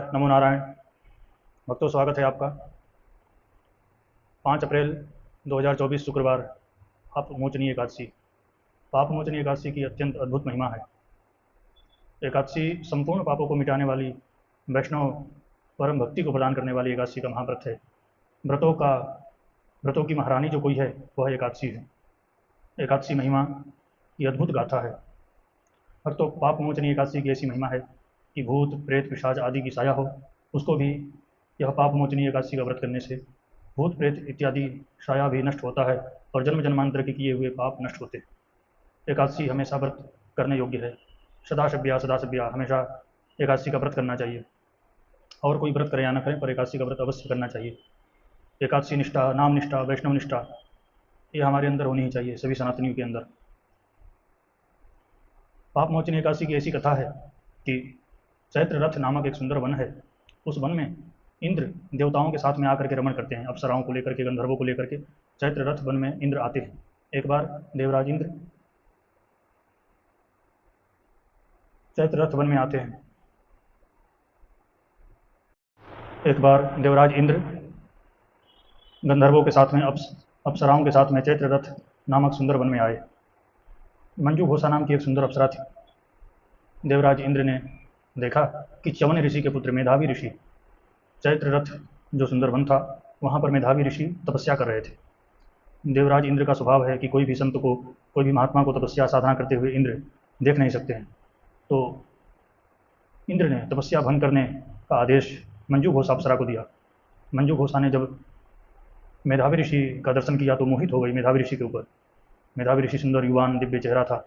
नमो नारायण। भक्तों, स्वागत है आपका। 5 अप्रैल 2024 शुक्रवार, पाप मोचनी एकादशी। पाप मोचनी एकादशी की अत्यंत अद्भुत महिमा है। एकादशी संपूर्ण पापों को मिटाने वाली, वैष्णव परम भक्ति को प्रदान करने वाली एकादशी का महाव्रत है। व्रतों की महारानी जो कोई है वह एकादशी है। एकादशी महिमा की अद्भुत गाथा है। भक्तों, पाप मोचनी एकादशी की ऐसी महिमा है कि भूत प्रेत पिशाच आदि की साया हो, उसको भी यह पाप मोचनी एकादशी का व्रत करने से भूत प्रेत इत्यादि साया भी नष्ट होता है और जन्म जन्मांतर के किए हुए पाप नष्ट होते हैं। एकादशी हमेशा व्रत करने योग्य है। सदा सभ्या हमेशा एकादशी का व्रत करना चाहिए। और कोई व्रत करे या न करें, पर एकादशी का व्रत अवश्य करना चाहिए। एकादशी निष्ठा, नाम निष्ठा, वैष्णव निष्ठा ये हमारे अंदर होनी ही चाहिए, सभी सनातनियों के अंदर। पाप मोचनी एकादशी की ऐसी कथा है कि चैत्र रथ नामक एक सुंदर वन है। उस वन में इंद्र देवताओं के साथ में आकर के रमण करते हैं, अप्सराओं को लेकर के, गंधर्वों को लेकर के चैत्र रथ वन में इंद्र आते हैं। एक बार देवराज इंद्र चैत्र रथ वन में आते हैं। एक बार देवराज इंद्र गंधर्वों के साथ में, अप्सराओं के साथ में चैत्र रथ नामक सुंदर वन में आए। मंजू घोषा नाम की एक सुंदर अप्सरा थी। देवराज इंद्र ने देखा कि च्यवन ऋषि के पुत्र मेधावी ऋषि चैत्र रथ जो सुंदर वन था वहाँ पर मेधावी ऋषि तपस्या कर रहे थे। देवराज इंद्र का स्वभाव है कि कोई भी संत को, कोई भी महात्मा को तपस्या साधना करते हुए इंद्र देख नहीं सकते हैं। तो इंद्र ने तपस्या भंग करने का आदेश मंजू घोषा अप्सरा को दिया। मंजू घोषा ने जब मेधावी ऋषि का दर्शन किया तो मोहित हो गई मेधावी ऋषि के ऊपर। मेधावी ऋषि सुंदर, युवान, दिव्य चेहरा था,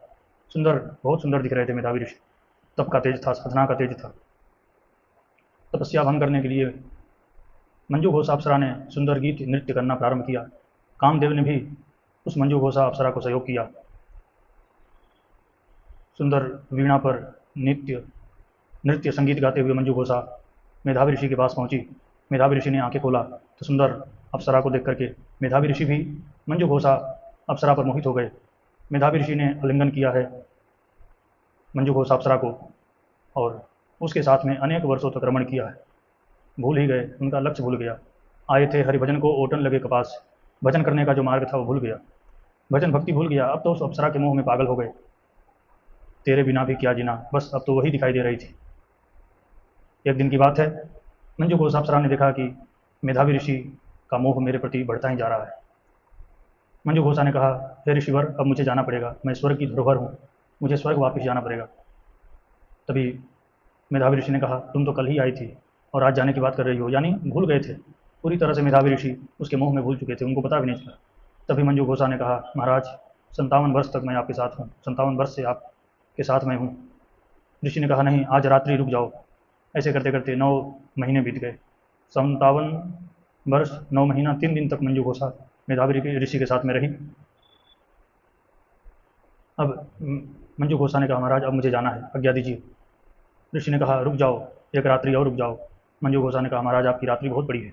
सुंदर, बहुत सुंदर दिख रहे थे मेधावी ऋषि। तप का तेज था, साधना का तेज था। तपस्या भंग करने के लिए मंजू घोषा अप्सरा ने सुंदर गीत नृत्य करना प्रारंभ किया। कामदेव ने भी उस मंजू घोषा अप्सरा को सहयोग किया। सुंदर वीणा पर नृत्य संगीत गाते हुए मंजू घोषा मेधावी ऋषि के पास पहुंची। मेधावी ऋषि ने आंखें खोला तो सुंदर अप्सरा को देख करके मेधावी ऋषि भी मंजू घोषा अप्सरा पर मोहित हो गए। मेधावी ऋषि ने आलिंगन किया है मंजू घोषा अप्सरा को और उसके साथ में अनेक वर्षों तक रमण किया है। भूल ही गए, उनका लक्ष्य भूल गया। आए थे हरिभजन को ओटन लगे कपास, भजन करने का जो मार्ग था वो भूल गया, भजन भक्ति भूल गया। अब तो उस अप्सरा के मोह में पागल हो गए। तेरे बिना भी क्या जीना, बस अब तो वही दिखाई दे रही थी। एक दिन की बात है, मंजू घोषा अप्सरा ने देखा कि मेधावी ऋषि का मोह मेरे प्रति बढ़ता ही जा रहा है। मंजू घोषा ने कहा, हे ऋषिवर, अब मुझे जाना पड़ेगा, मैं स्वर्ग की धरोहर हूँ, मुझे स्वर्ग वापस जाना पड़ेगा। तभी मेधावी ऋषि ने कहा, तुम तो कल ही आई थी और आज जाने की बात कर रही हो, यानी भूल गए थे। पूरी तरह से मेधावी ऋषि उसके मोह में भूल चुके थे, उनको पता भी नहीं चला। तभी मंजू घोषा ने कहा, महाराज 57 वर्ष तक मैं आपके साथ हूँ, 57 वर्ष से आपके साथ मैं हूँ। ऋषि ने कहा, नहीं, आज रात्रि रुक जाओ। ऐसे करते करते 9 महीने बीत गए। 57 वर्ष 9 महीना 3 दिन तक मंजू घोषा मेधावी ऋषि के साथ में रही। अब मंजू घोषा ने कहा, महाराज अब मुझे जाना है, आज्ञा दीजिए। ऋषि ने कहा, रुक जाओ, एक रात्रि और रुक जाओ। मंजू घोषा ने कहा, महाराज आपकी रात्रि बहुत बड़ी है,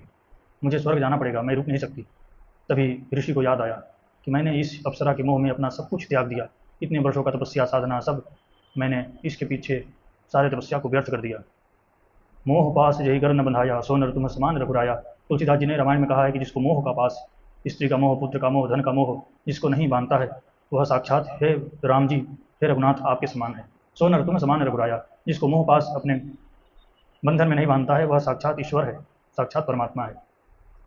मुझे स्वर्ग जाना पड़ेगा, मैं रुक नहीं सकती। तभी ऋषि को याद आया कि मैंने इस अप्सरा के मोह में अपना सब कुछ त्याग दिया, इतने वर्षों का तपस्या साधना सब मैंने इसके पीछे सारे तपस्या को व्यर्थ कर दिया। मोह पास यही कर न बंधाया, सो नर तुम समान रघुराया। तुलसीदास जी ने रामायण में कहा है कि जिसको मोह का पास, स्त्री का मोह, पुत्र का मोह, धन का मोह जिसको नहीं बांधता है वह साक्षात हे राम जी, हे रघुनाथ आपके समान है। सो नर तुम समान रघुराया, जिसको मोह पास अपने बंधन में नहीं बांधता है वह साक्षात ईश्वर है, साक्षात परमात्मा है।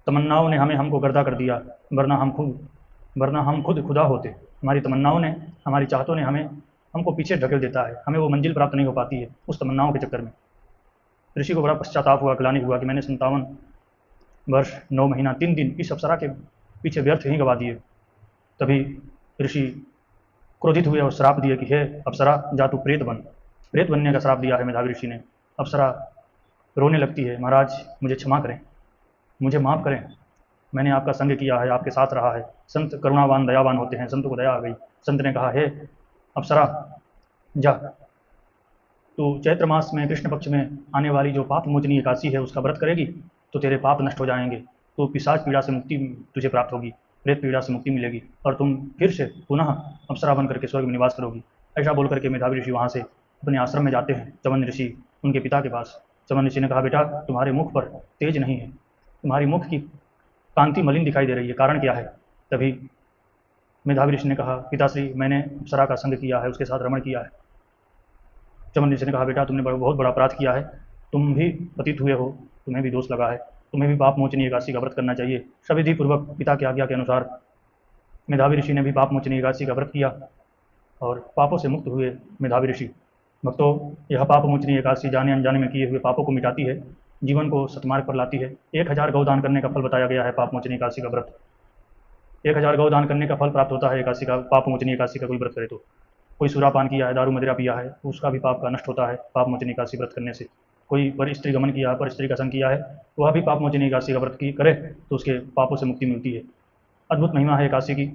तमन्नाओं ने हमको गर्दा कर दिया, वरना हम खुद खुदा होते। हमारी तमन्नाओं ने, हमारी चाहतों ने हमको पीछे ढकेल देता है, हमें वो मंजिल प्राप्त नहीं हो पाती है उस तमन्नाओं के चक्कर में। ऋषि को बड़ा पश्चाताप हुआ, ग्लानि हुआ कि मैंने 57 वर्ष 9 महीना 3 दिन इस अप्सरा के पीछे व्यर्थ ही गवा दिए। तभी ऋषि क्रोधित हुए और श्राप दिए कि हे अप्सरा, जा तू प्रेत बन। प्रेत बनने का श्राप दिया है मेधावी ऋषि ने। अप्सरा रोने लगती है, महाराज मुझे क्षमा करें, मुझे माफ़ करें, मैंने आपका संग किया है, आपके साथ रहा है। संत करुणावान दयावान होते हैं, संत को दया आ गई। संत ने कहा, हे अप्सरा, जा तो चैत्र मास में कृष्ण पक्ष में आने वाली जो पाप मोचनी एकादशी है उसका व्रत करेगी तो तेरे पाप नष्ट हो जाएंगे, तो पिशाच पीड़ा से मुक्ति तुझे प्राप्त होगी, प्रेत पीड़ा से मुक्ति मिलेगी और तुम फिर से पुनः अप्सरा बन करके स्वर्ग में निवास करोगी। ऐसा बोल करके मेधावी ऋषि वहाँ से अपने आश्रम में जाते हैं। च्यवन ऋषि उनके पिता के पास चमन ऋषि ने कहा, बेटा तुम्हारे मुख पर तेज नहीं है, तुम्हारी मुख की कांति मलिन दिखाई दे रही है, कारण क्या है? तभी मेधावी ऋषि ने कहा, पिताश्री मैंने अप्सरा का संग किया है, उसके साथ रमण किया है। चमन ऋषि ने कहा, बेटा तुमने बहुत बड़ा अपराध किया है, तुम भी पतित हुए हो, तुम्हें भी दोष लगा है, तुम्हें भी पाप मोचनी एकादशी का व्रत करना चाहिए। सविधि पूर्वक पिता की आज्ञा के अनुसार मेधावी ऋषि ने भी पाप मोचनी एकादशी का व्रत किया और पापों से मुक्त हुए मेधावी ऋषि। भक्तों, यह पाप मोचनी एकादशी जाने अनजाने में किए हुए पापों को मिटाती है, जीवन को सतमार्ग पर लाती है। 1000 गौदान करने का फल बताया गया है पाप मोचनी एकादशी का व्रत। 1000 गौदान करने का फल प्राप्त होता है एकादशी का, पाप मोचनी एकादशी का कोई व्रत करे तो। कोई सुरापान किया है, दारू मदिरा पिया है, उसका भी पाप का नष्ट होता है पाप मोचनी एकादशी व्रत करने से। कोई पर स्त्री गमन किया, पर स्त्री का संग किया है, वह भी पाप मोचनी एकादशी का व्रत की करे तो उसके पापों से मुक्ति मिलती है। अद्भुत महिमा है एकादशी की।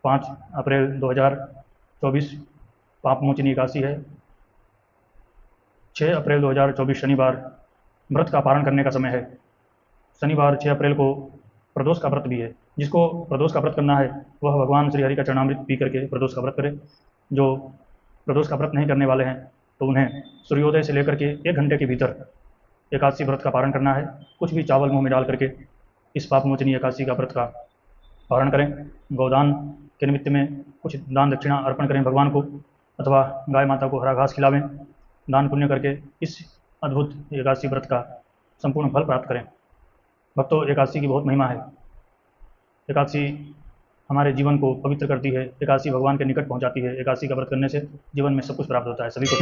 5 अप्रैल 2024 पाप मोचनी एकादशी है। 6 अप्रैल 2024 शनिवार व्रत का पारण करने का समय है। शनिवार 6 अप्रैल को प्रदोष का व्रत भी है। जिसको प्रदोष का व्रत करना है वह भगवान श्री हरि का चरणामृत पी करके प्रदोष का व्रत करे। जो प्रदोष का व्रत नहीं करने वाले हैं तो उन्हें सूर्योदय से लेकर के 1 घंटे के भीतर एकादशी व्रत का पारण करना है। कुछ भी चावल मुंह में डाल करके इस पाप मोचनी एकादशी का व्रत का पारण करें। गौदान के निमित्त में कुछ दान दक्षिणा अर्पण करें भगवान को, अथवा गाय माता को हरा घास खिलावें। दान पुण्य करके इस अद्भुत एकादशी व्रत का संपूर्ण फल प्राप्त करें। भक्तों, एकादशी की बहुत महिमा है। एकादशी हमारे जीवन को पवित्र करती है। एकादशी भगवान के निकट पहुंचाती है। एकादशी का व्रत करने से जीवन में सब कुछ प्राप्त होता है। सभी को